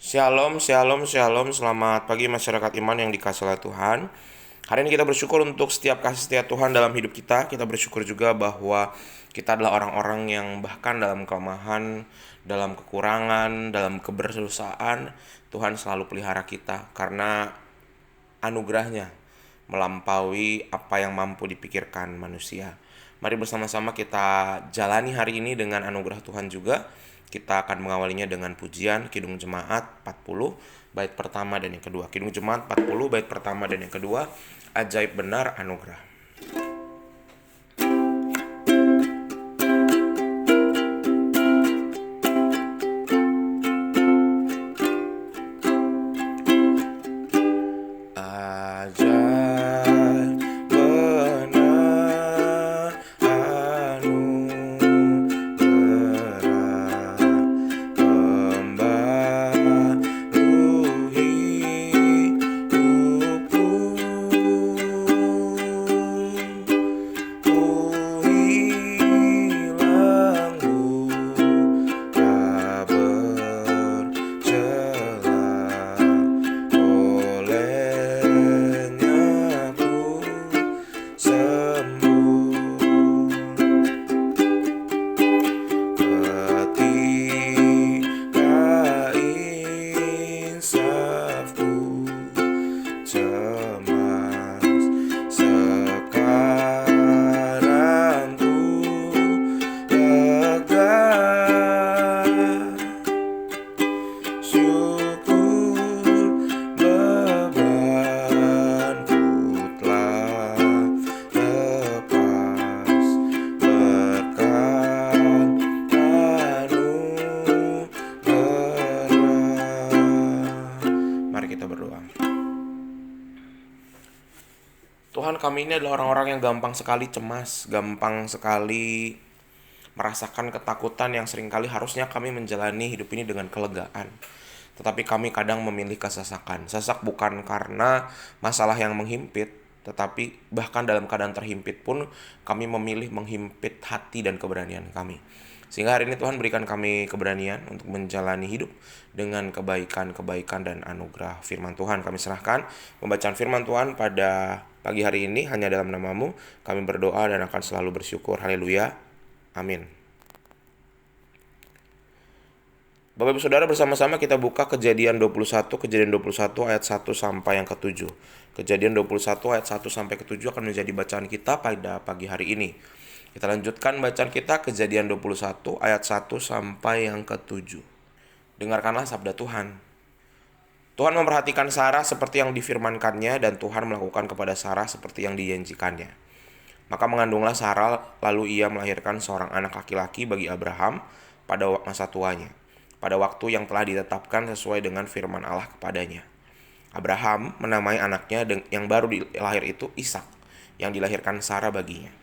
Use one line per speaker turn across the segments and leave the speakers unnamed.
Shalom, shalom, shalom. Selamat pagi masyarakat iman yang dikasihi oleh Tuhan. Hari ini kita bersyukur untuk setiap kasih setia Tuhan dalam hidup kita. Kita bersyukur juga bahwa kita adalah orang-orang yang bahkan dalam kelemahan, dalam kekurangan, dalam kebersdosaan, Tuhan selalu pelihara kita karena anugerahnya melampaui apa yang mampu dipikirkan manusia. Mari bersama-sama kita jalani hari ini dengan anugerah Tuhan juga. Kita akan mengawalinya dengan pujian Kidung Jemaat 40 bait pertama dan yang kedua. Kidung Jemaat 40 bait pertama dan yang kedua, ajaib benar anugerah. Ajaib benar anugerah membaru hidupku. Ku hilang buta bercela, olehnya ku sembuh. Ketika insafku cemas, sekarang ku lega. Syukur bebanku telah lepas, berkat anugerah. Mari kita berdoa. Tuhan, kami ini adalah orang-orang yang gampang sekali cemas, gampang sekali merasakan ketakutan yang seringkali harusnya kami menjalani hidup ini dengan kelegaan. Tetapi kami kadang memilih kesesakan. Sesak bukan karena masalah yang menghimpit, tetapi bahkan dalam keadaan terhimpit pun kami memilih menghimpit hati dan keberanian kami. Sehingga hari ini Tuhan berikan kami keberanian untuk menjalani hidup dengan kebaikan-kebaikan dan anugerah firman Tuhan. Kami serahkan pembacaan firman Tuhan pada pagi hari ini hanya dalam nama-Mu. Kami berdoa dan akan selalu bersyukur. Haleluya. Amin. Bapak Ibu Saudara, bersama-sama kita buka Kejadian 21 ayat 1 sampai yang ke-7. Kejadian 21 ayat 1 sampai ke-7 akan menjadi bacaan kita pada pagi hari ini. Kita lanjutkan bacaan kita Kejadian 21 ayat 1 sampai yang ke-7. Dengarkanlah sabda Tuhan. Tuhan memperhatikan Sarah seperti yang difirmankannya, dan Tuhan melakukan kepada Sarah seperti yang dijanjikannya. Maka mengandunglah Sarah, lalu ia melahirkan seorang anak laki-laki bagi Abraham pada masa tuanya, pada waktu yang telah ditetapkan sesuai dengan firman Allah kepadanya. Abraham menamai anaknya yang baru lahir itu Ishak, yang dilahirkan Sarah baginya.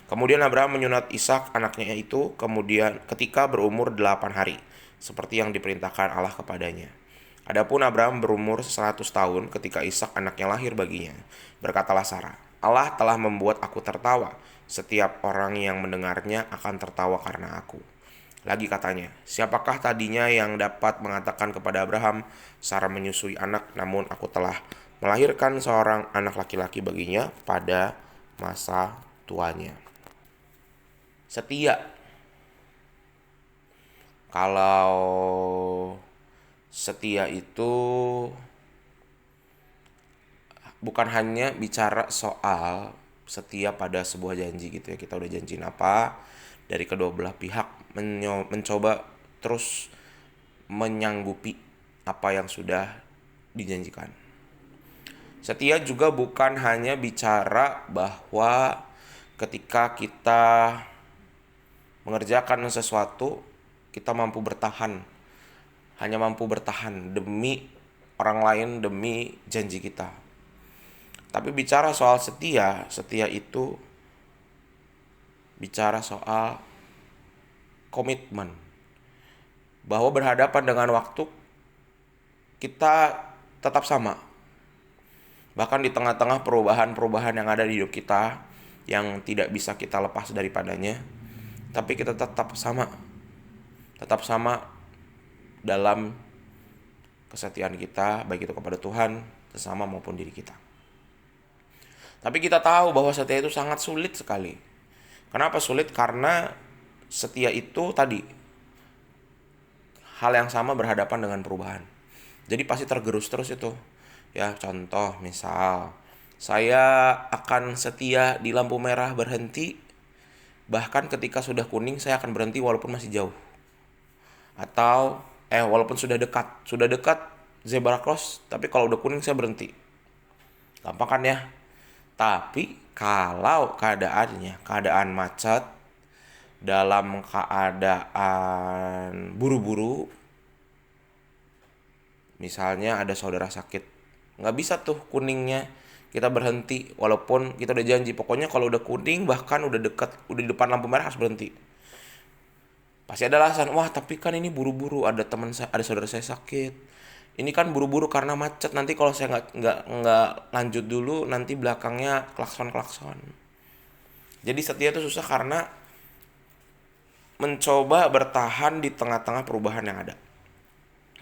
Kemudian Abraham menyunat Ishak anaknya itu ketika berumur 8 hari, seperti yang diperintahkan Allah kepadanya. Adapun Abraham berumur 100 tahun ketika Ishak anaknya lahir baginya. Berkatalah Sarah, Allah telah membuat aku tertawa. Setiap orang yang mendengarnya akan tertawa karena aku. Lagi katanya, siapakah tadinya yang dapat mengatakan kepada Abraham, Sarah menyusui anak, namun aku telah melahirkan seorang anak laki-laki baginya pada masa tuanya. Setia. Kalau setia itu bukan hanya bicara soal setia pada sebuah janji gitu ya. Kita udah janjiin apa, dari kedua belah pihak mencoba terus menyanggupi apa yang sudah dijanjikan. Setia juga bukan hanya bicara bahwa ketika kita mengerjakan sesuatu, kita mampu bertahan, hanya mampu bertahan demi orang lain, demi janji kita. Tapi bicara soal setia, setia itu bicara soal komitmen. Bahwa berhadapan dengan waktu, kita tetap sama. Bahkan di tengah-tengah perubahan-perubahan yang ada di hidup kita, yang tidak bisa kita lepas daripadanya, tapi kita tetap sama dalam kesetiaan kita, baik itu kepada Tuhan, sesama maupun diri kita. Tapi kita tahu bahwa setia itu sangat sulit sekali. Kenapa sulit? Karena setia itu tadi, hal yang sama berhadapan dengan perubahan. Jadi pasti tergerus terus itu. Ya, contoh misal, saya akan setia di lampu merah berhenti, bahkan ketika sudah kuning saya akan berhenti walaupun masih jauh. Atau walaupun sudah dekat zebra cross, tapi kalau udah kuning saya berhenti. Gampang kan ya? Tapi kalau keadaan macet, dalam keadaan buru-buru, misalnya ada saudara sakit, nggak bisa tuh kuningnya kita berhenti walaupun kita udah janji. Pokoknya kalau udah kuning, bahkan udah dekat, udah di depan lampu merah harus berhenti. Pasti ada alasan, wah tapi kan ini buru-buru, ada saudara saya sakit. Ini kan buru-buru karena macet, nanti kalau saya nggak lanjut dulu, nanti belakangnya klakson. Jadi setia itu susah karena mencoba bertahan di tengah-tengah perubahan yang ada.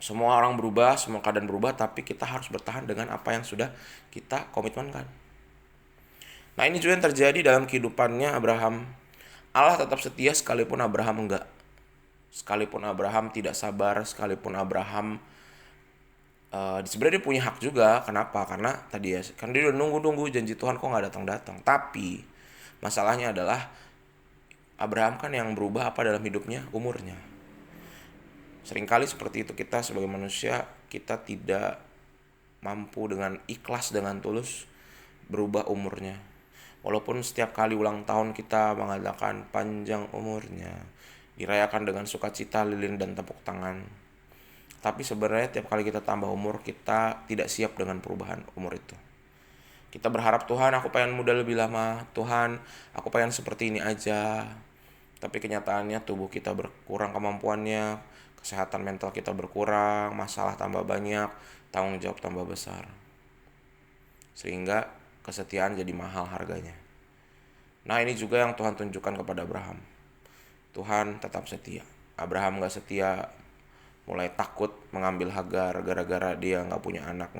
Semua orang berubah, semua keadaan berubah, tapi kita harus bertahan dengan apa yang sudah kita komitmenkan. Nah, ini juga yang terjadi dalam kehidupannya Abraham. Allah tetap setia sekalipun Abraham enggak. Sekalipun Abraham tidak sabar, sekalipun Abraham sebenarnya dia punya hak juga. Kenapa? Karena tadi ya, kan dia udah nunggu janji Tuhan kok nggak datang. Tapi masalahnya adalah Abraham kan yang berubah apa dalam hidupnya? Umurnya. Seringkali seperti itu, kita sebagai manusia, kita tidak mampu dengan ikhlas, dengan tulus berubah umurnya. Walaupun setiap kali ulang tahun kita mengatakan panjang umurnya, dirayakan dengan sukacita, lilin dan tepuk tangan. Tapi sebenarnya tiap kali kita tambah umur, kita tidak siap dengan perubahan umur itu. Kita berharap, Tuhan aku pengen muda lebih lama, Tuhan aku pengen seperti ini aja. Tapi kenyataannya tubuh kita berkurang kemampuannya, kesehatan mental kita berkurang, masalah tambah banyak, tanggung jawab tambah besar. Sehingga kesetiaan jadi mahal harganya. Nah, ini juga yang Tuhan tunjukkan kepada Abraham. Tuhan tetap setia. Abraham gak setia, mulai takut mengambil Hagar gara-gara dia gak punya anak.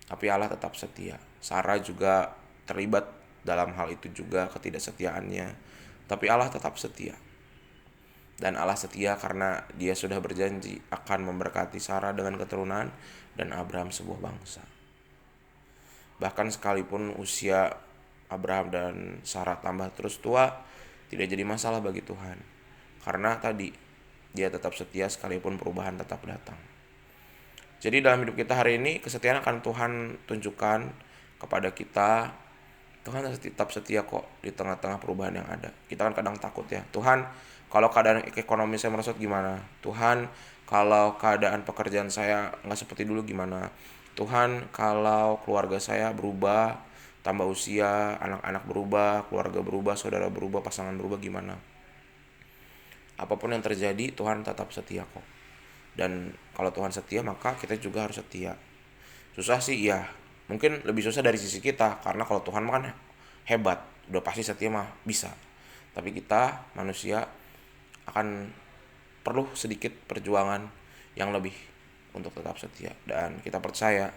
Tapi Allah tetap setia. Sarah juga terlibat dalam hal itu juga, ketidaksetiaannya. Tapi Allah tetap setia. Dan Allah setia karena dia sudah berjanji akan memberkati Sarah dengan keturunan dan Abraham sebuah bangsa. Bahkan sekalipun usia Abraham dan Sarah tambah terus tua, tidak jadi masalah bagi Tuhan. Karena tadi, dia tetap setia sekalipun perubahan tetap datang. Jadi dalam hidup kita hari ini, kesetiaan akan Tuhan tunjukkan kepada kita. Tuhan tetap setia kok di tengah-tengah perubahan yang ada. Kita kan kadang takut ya, Tuhan kalau keadaan ekonomi saya merosot gimana? Tuhan kalau keadaan pekerjaan saya gak seperti dulu gimana? Tuhan kalau keluarga saya berubah, tambah usia, anak-anak berubah, keluarga berubah, saudara berubah, pasangan berubah gimana? Apapun yang terjadi, Tuhan tetap setia kok. Dan kalau Tuhan setia, maka kita juga harus setia. Susah sih ya, mungkin lebih susah dari sisi kita, karena kalau Tuhan kan hebat, udah pasti setia mah bisa. Tapi kita manusia akan perlu sedikit perjuangan yang lebih untuk tetap setia. Dan kita percaya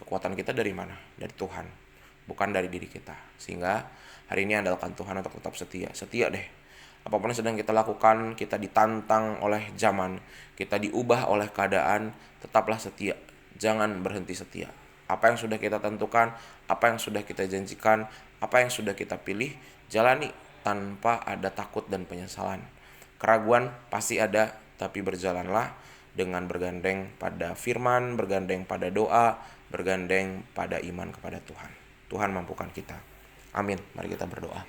kekuatan kita dari mana? Dari Tuhan, bukan dari diri kita. Sehingga hari ini andalkan Tuhan untuk tetap setia. Setia deh. Apapun yang sedang kita lakukan, kita ditantang oleh zaman, kita diubah oleh keadaan, tetaplah setia. Jangan berhenti setia. Apa yang sudah kita tentukan, apa yang sudah kita janjikan, apa yang sudah kita pilih, jalani tanpa ada takut dan penyesalan. Keraguan pasti ada, tapi berjalanlah dengan bergandeng pada firman, bergandeng pada doa, bergandeng pada iman kepada Tuhan. Tuhan mampukan kita. Amin. Mari kita berdoa.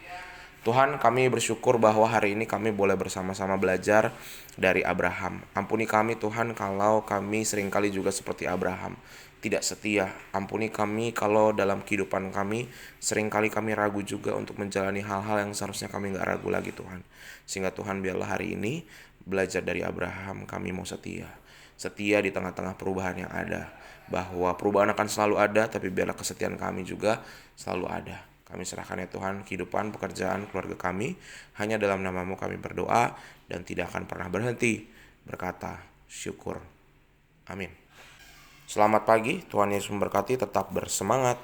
Tuhan, kami bersyukur bahwa hari ini kami boleh bersama-sama belajar dari Abraham. Ampuni kami Tuhan kalau kami seringkali juga seperti Abraham, tidak setia. Ampuni kami kalau dalam kehidupan kami seringkali kami ragu juga untuk menjalani hal-hal yang seharusnya kami gak ragu lagi Tuhan. Sehingga Tuhan biarlah hari ini belajar dari Abraham, kami mau setia. Setia di tengah-tengah perubahan yang ada. Bahwa perubahan akan selalu ada, tapi biarlah kesetiaan kami juga selalu ada. Kami serahkan ya Tuhan kehidupan, pekerjaan, keluarga kami. Hanya dalam nama-Mu kami berdoa dan tidak akan pernah berhenti berkata syukur. Amin. Selamat pagi, Tuhan Yesus memberkati, tetap bersemangat.